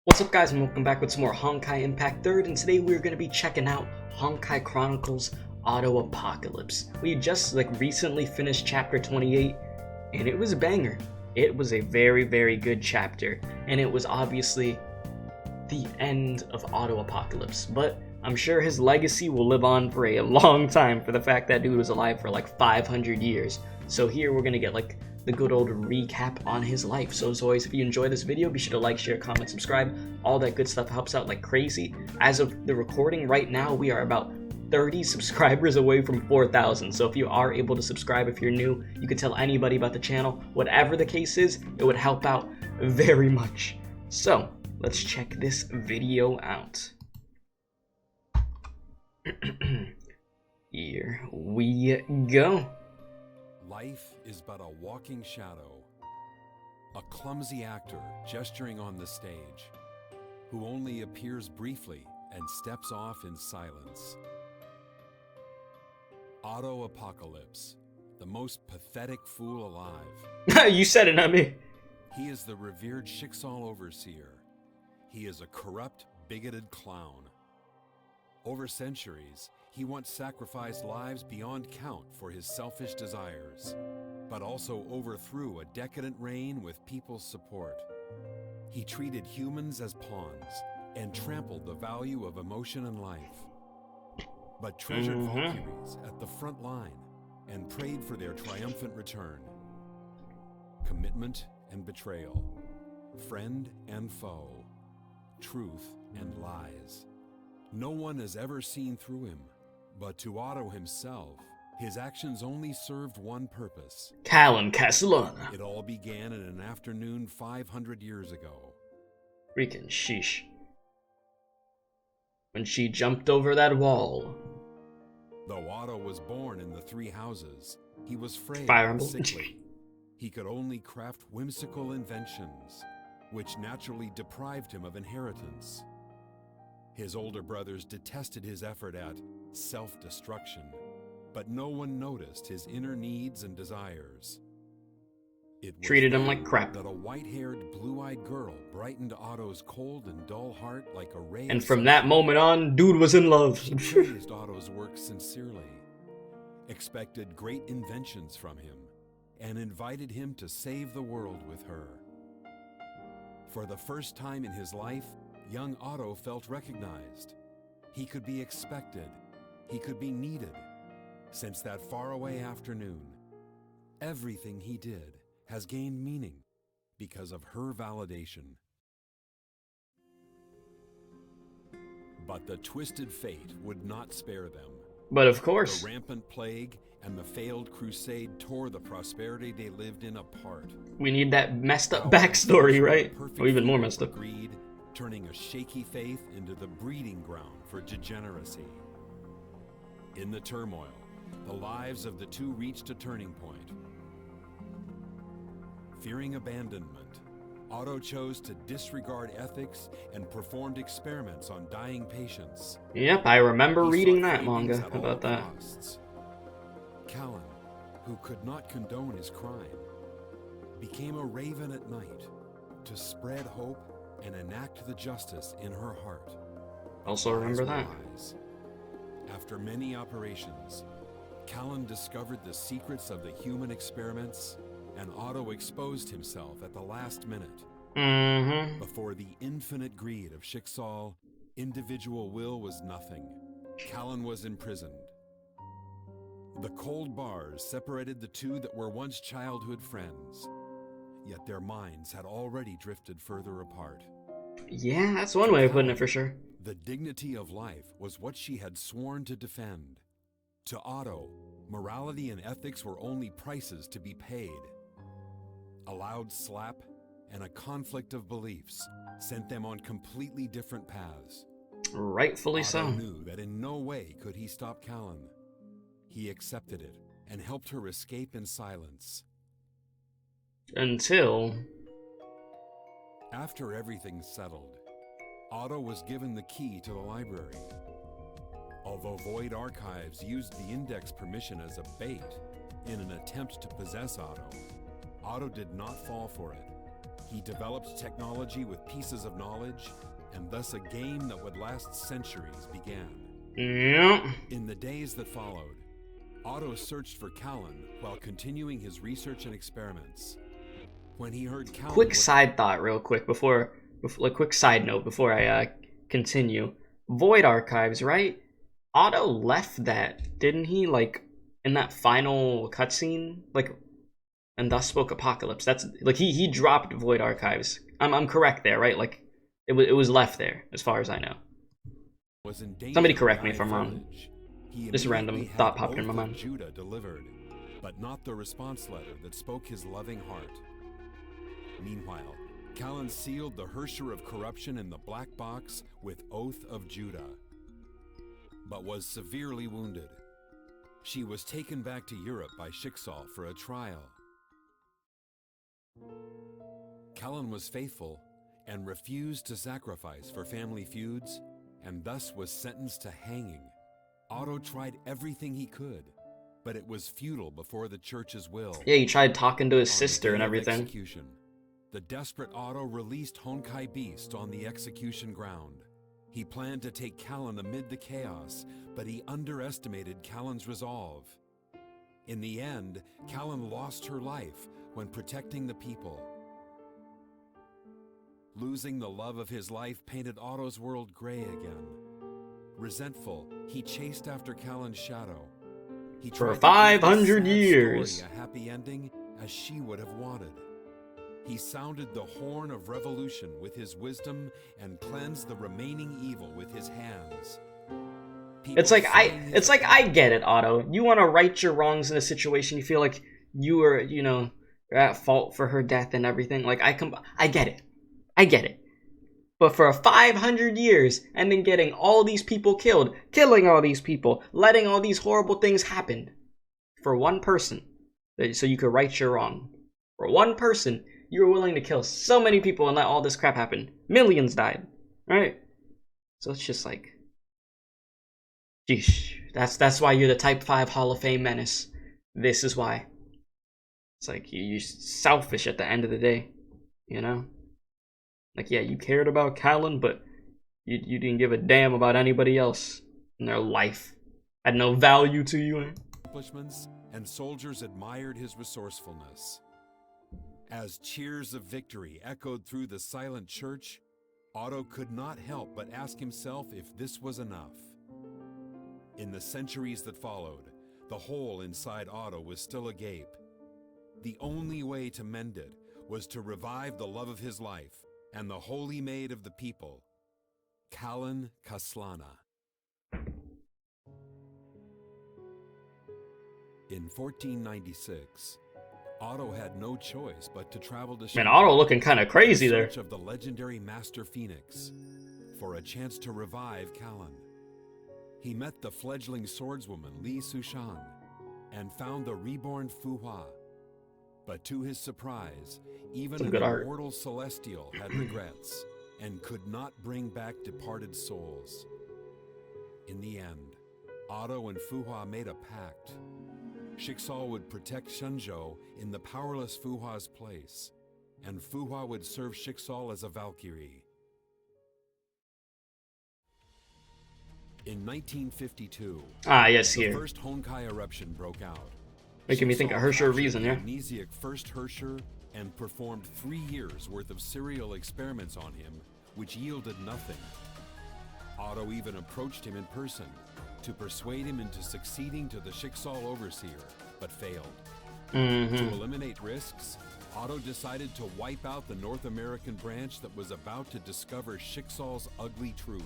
What's up guys, and welcome back with some more Honkai Impact 3rd, and today we're going to be checking out Honkai Chronicles Otto Apocalypse. We just recently finished chapter 28, and it was a banger. It was a very good chapter, and it was obviously the end of Otto Apocalypse, but I'm sure his legacy will live on for a long time for the fact that dude was alive for like 500 years. So here we're going to get the good old recap on his life. So as always, if you enjoy this video, be sure to like, share, comment, subscribe. All that good stuff helps out like crazy. As of the recording right now, we are about 30 subscribers away from 4,000. So if you are able to subscribe, if you're new, you could tell anybody about the channel. Whatever the case is, it would help out very much. So let's check this video out. Here we go. Life is but a walking shadow, a clumsy actor gesturing on the stage, who only appears briefly and steps off in silence. Otto Apocalypse, the most pathetic fool alive. You said it, not me. He is the revered Schicksal overseer. He is a corrupt, bigoted clown. Over centuries, he once sacrificed lives beyond count for his selfish desires, but also overthrew a decadent reign with people's support. He treated humans as pawns and trampled the value of emotion and life, but treasured Valkyries at the front line and prayed for their triumphant return. Commitment and betrayal, friend and foe, truth and lies. No one has ever seen through him, but to Otto himself, his actions only served one purpose. Kallen Castellana. It all began in an afternoon 500 years ago. Freaking sheesh. When she jumped over that wall. Though Otto was born in the Three Houses, he was frail Fire and Emblem. sickly. He could only craft whimsical inventions, which naturally deprived him of inheritance. His older brothers detested his effort at self-destruction, but no one noticed his inner needs and desires. It was Treated him then like crap. that a white-haired, blue-eyed girl brightened Otto's cold and dull heart like a ray And of from that sunshine. moment on, dude was in love. She praised Otto's work sincerely, expected great inventions from him, and invited him to save the world with her. For the first time in his life, young Otto felt recognized. He could be expected. He could be needed. Since that faraway afternoon, everything he did has gained meaning because of her validation. But the twisted fate would not spare them. But of course. The rampant plague and the failed crusade tore the prosperity they lived in apart. We need that messed up backstory, right? Or even more messed up. Greed, turning a shaky faith into the breeding ground for degeneracy. In the turmoil, the lives of the two reached a turning point. Fearing abandonment, Otto chose to disregard ethics and performed experiments on dying patients. Yep, I remember He reading sought that savings manga at all about that. costs. Kallen, who could not condone his crime, became a raven at night to spread hope and enact the justice in her heart. Also remember that. Lies. After many operations, Kallen discovered the secrets of the human experiments, and Otto exposed himself at the last minute. Before the infinite greed of Schicksal, individual will was nothing. Kallen was imprisoned. The cold bars separated the two that were once childhood friends, yet their minds had already drifted further apart. Yeah, that's one way of putting it for sure. The dignity of life was what she had sworn to defend. To Otto, morality and ethics were only prices to be paid. A loud slap and a conflict of beliefs sent them on completely different paths. Rightfully Otto so. knew that in no way could he stop Kallen. He accepted it and helped her escape in silence. Until... After everything settled, Otto was given the key to the library. Although Void Archives used the index permission as a bait in an attempt to possess Otto, Otto did not fall for it. He developed technology with pieces of knowledge, and thus a game that would last centuries began. Yeah. In the days that followed, Otto searched for Kallen while continuing his research and experiments. When he heard Kallen Quick side thought, real quick, before like quick side note before I continue. Void Archives, right? Otto left that, didn't he? Like in that final cutscene, like, and thus spoke Apocalypse. That's like he dropped Void Archives. I'm correct there, right? Like it was left there, as far as I know. Somebody correct me if I'm wrong. Just a random thought popped in my mind. Judah delivered, but not the response letter that spoke his loving heart. Meanwhile, Kallen sealed the Hersher of corruption in the black box with Oath of Judah, but was severely wounded. She was taken back to Europe by Schicksal for a trial. Kallen was faithful and refused to sacrifice for family feuds, and thus was sentenced to hanging. Otto tried everything he could, but it was futile before the church's will. Yeah, he tried talking to his sister and everything. Execution, the desperate Otto released Honkai Beast on the execution ground. He planned to take Kallen amid the chaos, but he underestimated Kallen's resolve. In the end, Kallen lost her life when protecting the people. Losing the love of his life painted Otto's world gray again. Resentful, he chased after Kallen's shadow. He For tried to give 500 this sad years. story a happy ending as she would have wanted. He sounded the horn of revolution with his wisdom and cleansed the remaining evil with his hands. It's like I get it, Otto. You want to right your wrongs in a situation. You feel like you were, you're at fault for her death and everything. Like I get it. I get it. But for 500 years, and then getting all these people killed, killing all these people, letting all these horrible things happen, for one person, so you could right your wrong. For one person, you were willing to kill so many people and let all this crap happen. Millions died, right? So it's just like, geesh. That's why you're the Type 5 Hall of Fame menace. This is why. It's like you're selfish at the end of the day, Like, yeah, you cared about Kallen, but you didn't give a damn about anybody else in their life. Had no value to you. Accomplishments, and soldiers admired his resourcefulness. As cheers of victory echoed through the silent church, Otto could not help but ask himself if this was enough. In the centuries that followed, the hole inside Otto was still agape. The only way to mend it was to revive the love of his life and the holy maid of the people, Kallen Kaslana. In 1496, Otto had no choice but to travel to Man, Otto looking kind of crazy there. in search of the legendary Master Phoenix for a chance to revive Kallen. He met the fledgling swordswoman Li Sushan and found the reborn Fuhua. But to his surprise, even an immortal celestial had regrets and could not bring back departed souls. In the end, Otto and Fuhua made a pact. Schicksal would protect Shunzhou in the powerless Fuhua's place, and Fuhua would serve Schicksal as a Valkyrie. In 1952, yes, the here. first Honkai eruption broke out. Making me think of Hersher reason, yeah? The amnesiac first Hersher and performed 3 years worth of serial experiments on him, which yielded nothing. Otto even approached him in person to persuade him into succeeding to the Schicksal Overseer, but failed. To eliminate risks, Otto decided to wipe out the North American branch that was about to discover Schicksal's ugly truth.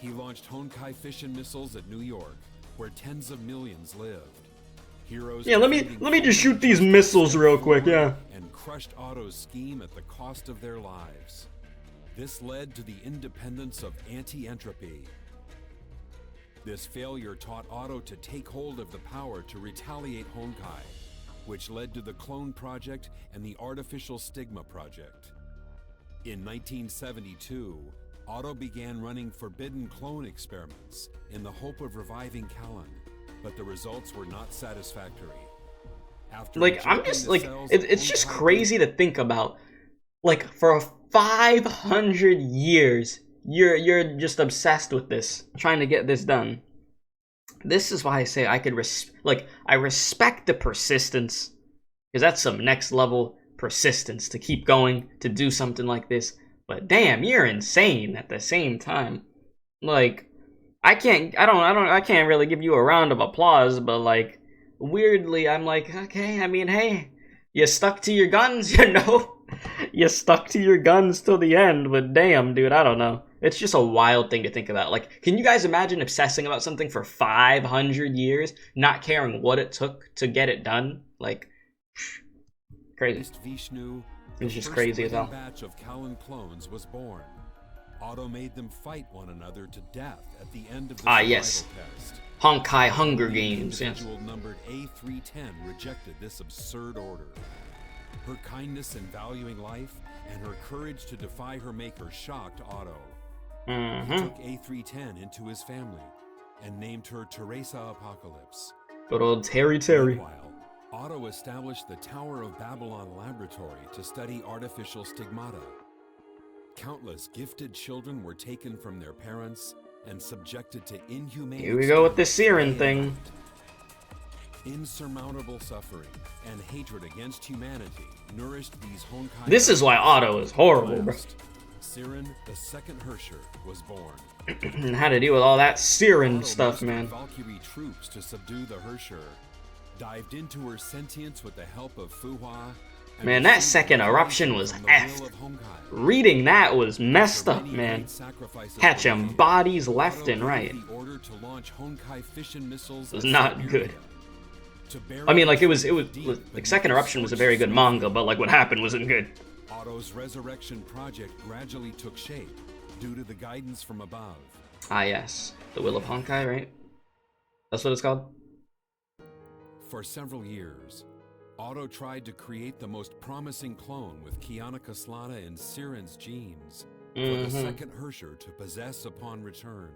He launched Honkai fission missiles at New York, where tens of millions lived. Heroes Yeah, let me just shoot these missiles real quick, yeah. And crushed Otto's scheme at the cost of their lives. This led to the independence of anti-entropy. This failure taught Otto to take hold of the power to retaliate Honkai, which led to the Clone Project and the Artificial Stigma Project. In 1972, Otto began running forbidden clone experiments in the hope of reviving Kallen, but the results were not satisfactory. After Like, I'm just like, it's just crazy to think about. Like for 500 years, you're just obsessed with this, trying to get this done. This is why I say I respect the persistence, because that's some next level persistence to keep going to do something like this. But damn, you're insane at the same time. Like, I can't really give you a round of applause, but like, weirdly, I'm like, okay, I mean, hey, you stuck to your guns, you know? You stuck to your guns till the end, but damn, dude, I don't know. It's just a wild thing to think about. Like, can you guys imagine obsessing about something for 500 years, not caring what it took to get it done? Like, crazy. Vishnu, It's just crazy as hell. The batch of Kallen clones was born. Otto made them fight one another to death at the end of the survival yes. test. Honkai Hunger Games, yes. The individual numbered A310 rejected this absurd order. Her kindness in valuing life and her courage to defy her maker shocked Otto. He took A310 into his family and named her Teresa Apocalypse. Good old Terry. Meanwhile, Otto established the Tower of Babylon laboratory to study artificial stigmata. Countless gifted children were taken from their parents and subjected to inhumane... Here we go with the Siren thing. Insurmountable suffering and hatred against humanity nourished these Honkai... This is why Otto is horrible, bro. Siren, the second Herrscher, was born. How to deal with all that Siren Otto stuff, man. Valkyrie troops to subdue the Herrscher, dived into her sentience with the help of Fuhua. Man, that second eruption was effed. Reading that was messed up, man. Catching bodies left and right. It was not good. I mean, like, it was like, Second Eruption was a very good manga, but like what happened wasn't good. Otto's resurrection project gradually took shape due to the guidance from above. Ah, yes. The Will of Honkai, right? That's what it's called? For several years, Otto tried to create the most promising clone with Kiana Kaslana and Siren's genes for the second Herrscher to possess upon return.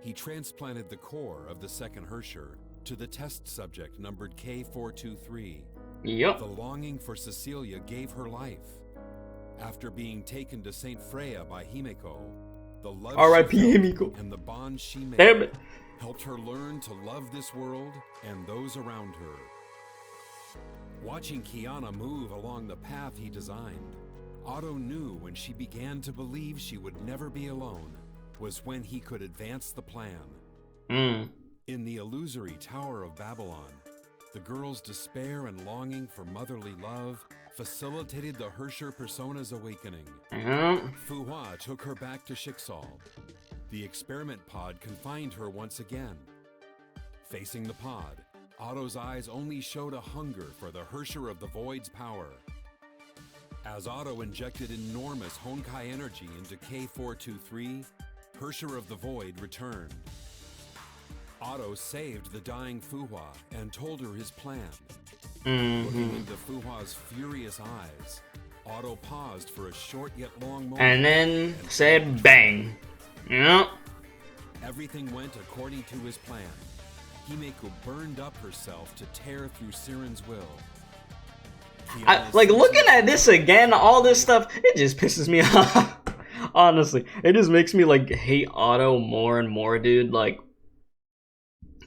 He transplanted the core of the second Herrscher to the test subject numbered K423. Yup. The longing for Cecilia gave her life. After being taken to Saint Freya by Himeko, the love R.I.P. she felt Himeko. and the bond she made Damn it. helped her learn to love this world and those around her. Watching Kiana move along the path he designed, Otto knew when she began to believe she would never be alone was when he could advance the plan. In the illusory Tower of Babylon, the girl's despair and longing for motherly love facilitated the Herrscher persona's awakening. Fuhua took her back to Schicksal. The experiment pod confined her once again. Facing the pod, Otto's eyes only showed a hunger for the Herrscher of the Void's power. As Otto injected enormous Honkai energy into K423, Herrscher of the Void returned. Otto saved the dying Fuhua and told her his plan. Looking into Fuhua's furious eyes, Otto paused for a short yet long moment. And then said bang. Yep. Everything went according to his plan. Himeko burned up herself to tear through Siren's will. Like, looking at this again, all this stuff, it just pisses me off. Honestly, it just makes me, like, hate Otto more and more, dude. Like,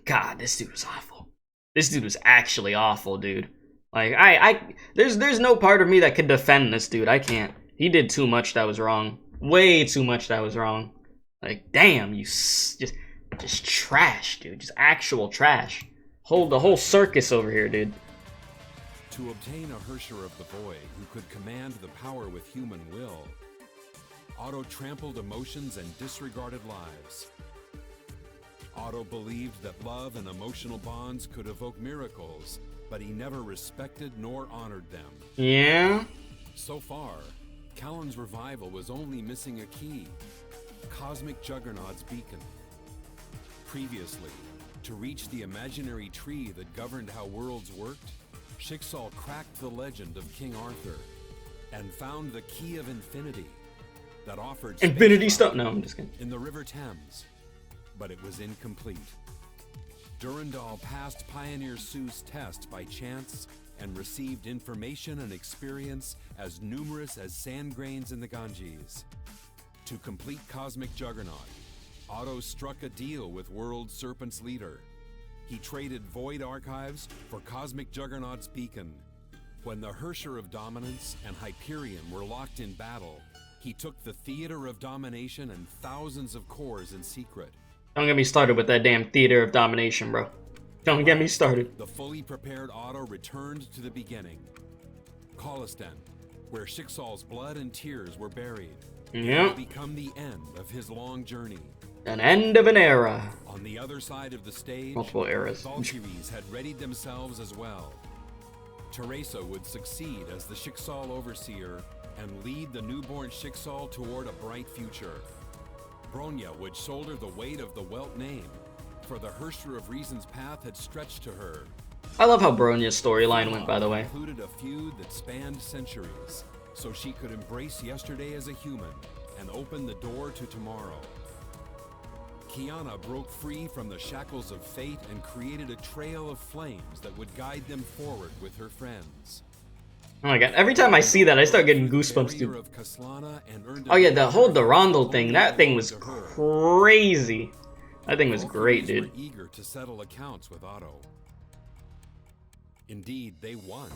God, this dude was awful. This dude was actually awful, dude. Like, there's no part of me that can defend this dude. I can't. He did too much that was wrong. Way too much that was wrong. Like, damn, you just trash, dude. Just actual trash. The whole circus over here, dude. To obtain a Herrscher of the Void who could command the power with human will, Otto trampled emotions and disregarded lives. Otto believed that love and emotional bonds could evoke miracles, but he never respected nor honored them. Yeah? So far, Kallen's revival was only missing a key: Cosmic Juggernaut's beacon. Previously, to reach the imaginary tree that governed how worlds worked, Schicksal cracked the legend of King Arthur and found the key of infinity that offered Infinity stuff. No, I'm just kidding. in the River Thames, but it was incomplete. Durandal passed Pioneer Sue's test by chance and received information and experience as numerous as sand grains in the Ganges. To complete Cosmic Juggernaut, Otto struck a deal with World Serpent's leader. He traded Void Archives for Cosmic Juggernaut's beacon. When the Hersher of Dominance and Hyperion were locked in battle, he took the Theater of Domination and thousands of cores in secret. Don't get me started with that damn Theater of Domination, bro. Don't get me started. The fully prepared Otto returned to the beginning. Khalistan, where Shixal's blood and tears were buried. Yeah. It will become the end of his long journey. An end of an era. On the other side of the stage, Multiple eras. Valkyries had readied themselves as well. Teresa would succeed as the Shixal Overseer and lead the newborn Shixal toward a bright future. Bronya would shoulder the weight of the Welt name, for the Hersher of Reason's path had stretched to her. I love how Bronya's storyline went, by the way. Included a feud that spanned centuries, so she could embrace yesterday as a human and open the door to tomorrow. Kiana broke free from the shackles of fate and created a trail of flames that would guide them forward with her friends. Oh my god, every time I see that, I start getting goosebumps, dude. Oh yeah, the whole Durandal thing, that thing was crazy. That thing was great, dude. Eager to settle accounts with Otto. Indeed, they won.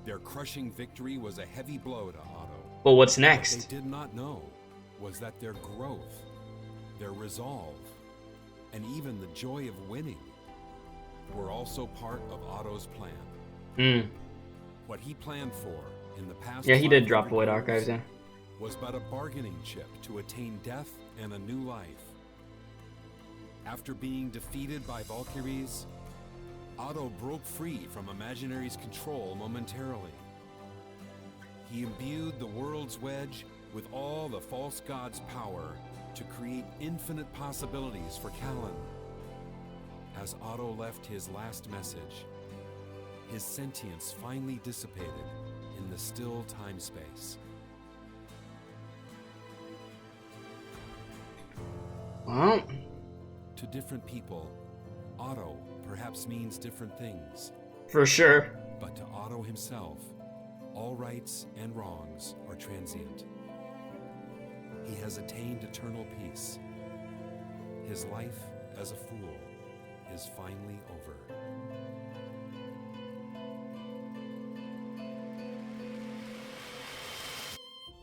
Their crushing victory was a heavy blow to Otto. Well, what's What next? they did not know was that their growth, their resolve, and even the joy of winning were also part of Otto's plan. What he planned for in the past. Yeah, he did drop 500 Void years Archives, yeah. was but a bargaining chip to attain death and a new life. After being defeated by Valkyries, Otto broke free from Imaginary's control momentarily. He imbued the world's wedge with all the false god's power to create infinite possibilities for Kallen. As Otto left his last message, his sentience finally dissipated in the still time-space. Well, To different people, Otto perhaps means different things. for sure. But to Otto himself, all rights and wrongs are transient. He has attained eternal peace. His life as a fool is finally over.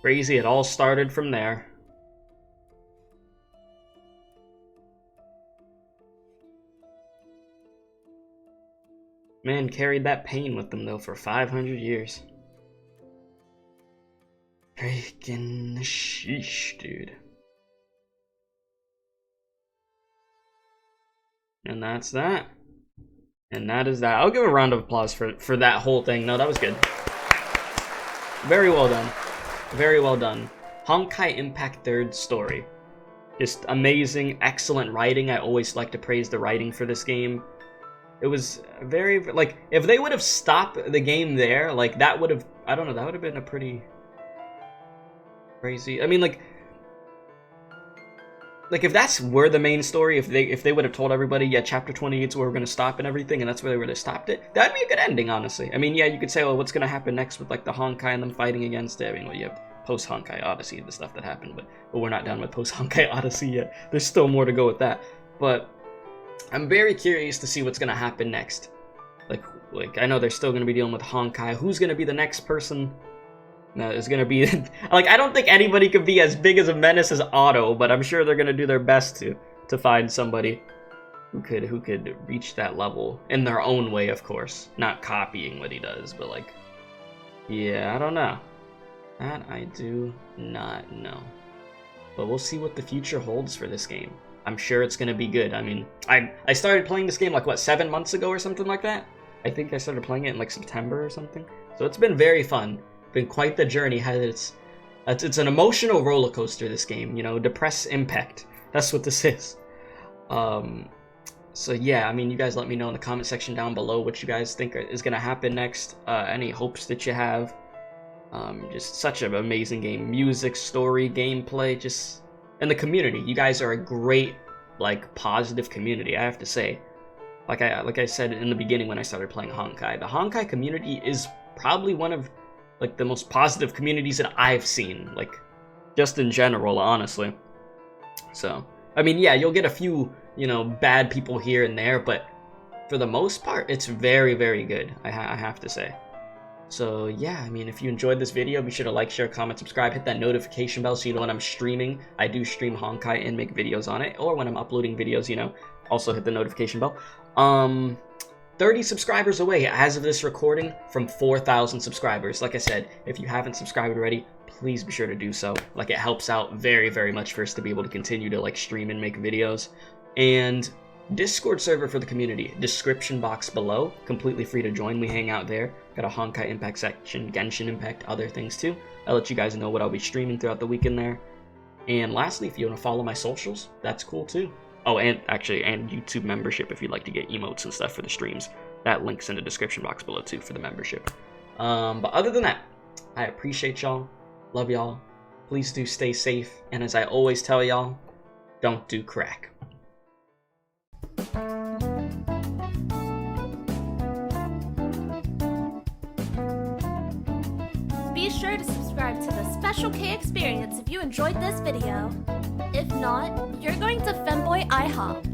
Crazy, it all started from there. Man carried that pain with them, though, for 500 years. Freaking sheesh, dude. And that's that. And that is that. I'll give a round of applause for that whole thing. No, that was good. Very well done. Very well done. Honkai Impact 3rd story. Just amazing, excellent writing. I always like to praise the writing for this game. It was very, like, if they would have stopped the game there, like, that would have, I don't know, that would have been a pretty crazy, I mean, like if that's where the main story, if they would have told everybody, yeah, chapter 28 is where we're going to stop and everything, and that's where they would have stopped it, that'd be a good ending, honestly. I mean, yeah, you could say, well, what's going to happen next with, like, the Honkai and them fighting against it? I mean, well, you have post-Honkai Odyssey, the stuff that happened, but we're not done with post-Honkai Odyssey yet. There's still more to go with that, but I'm very curious to see what's going to happen next. Like, I know they're still going to be dealing with Honkai. Who's going to be the next person that is going to be... like, I don't think anybody could be as big as a menace as Otto, but I'm sure they're going to do their best to find somebody who could reach that level in their own way, of course. Not copying what he does, but, like... yeah, I don't know. That I do not know. But we'll see what the future holds for this game. I'm sure it's going to be good. I mean, I started playing this game, like, what, 7 months ago or something like that? I think I started playing it in, like, September or something. So it's been very fun. Been quite the journey. It's an emotional roller coaster, this game, you know, depress impact. That's what this is. So yeah, I mean, you guys let me know in the comment section down below what you guys think is going to happen next. Any hopes that you have. Just such an amazing game. Music, story, gameplay, and the community. You guys are a great, like, positive community, I have to say. like I said in the beginning when I started playing Honkai, the Honkai community is probably one of like the most positive communities that I've seen, like just in general, honestly. So, I mean, yeah, you'll get a few, you know, bad people here and there, but for the most part, it's very, very good, I have to say. So yeah, I mean, if you enjoyed this video, be sure to like, share, comment, subscribe, hit that notification bell so you know when I'm streaming. I do stream Honkai and make videos on it, or when I'm uploading videos, you know, also hit the notification bell. 30 subscribers away as of this recording from 4,000 subscribers. Like I said, if you haven't subscribed already, please be sure to do so. Like, it helps out very, very much for us to be able to continue to like stream and make videos. And Discord server for the community, description box below, completely free to join. We hang out there. Got a Honkai Impact section, Genshin Impact, other things too. I'll let you guys know what I'll be streaming throughout the weekend there. And lastly, if you want to follow my socials, that's cool too. Oh, and actually, and YouTube membership if you'd like to get emotes and stuff for the streams. That link's in the description box below too for the membership. But other than that, I appreciate y'all. Love y'all. Please do stay safe. And as I always tell y'all, don't do crack. Be sure to subscribe to the Special K Experience if you enjoyed this video. If not, you're going to Femboy IHOP.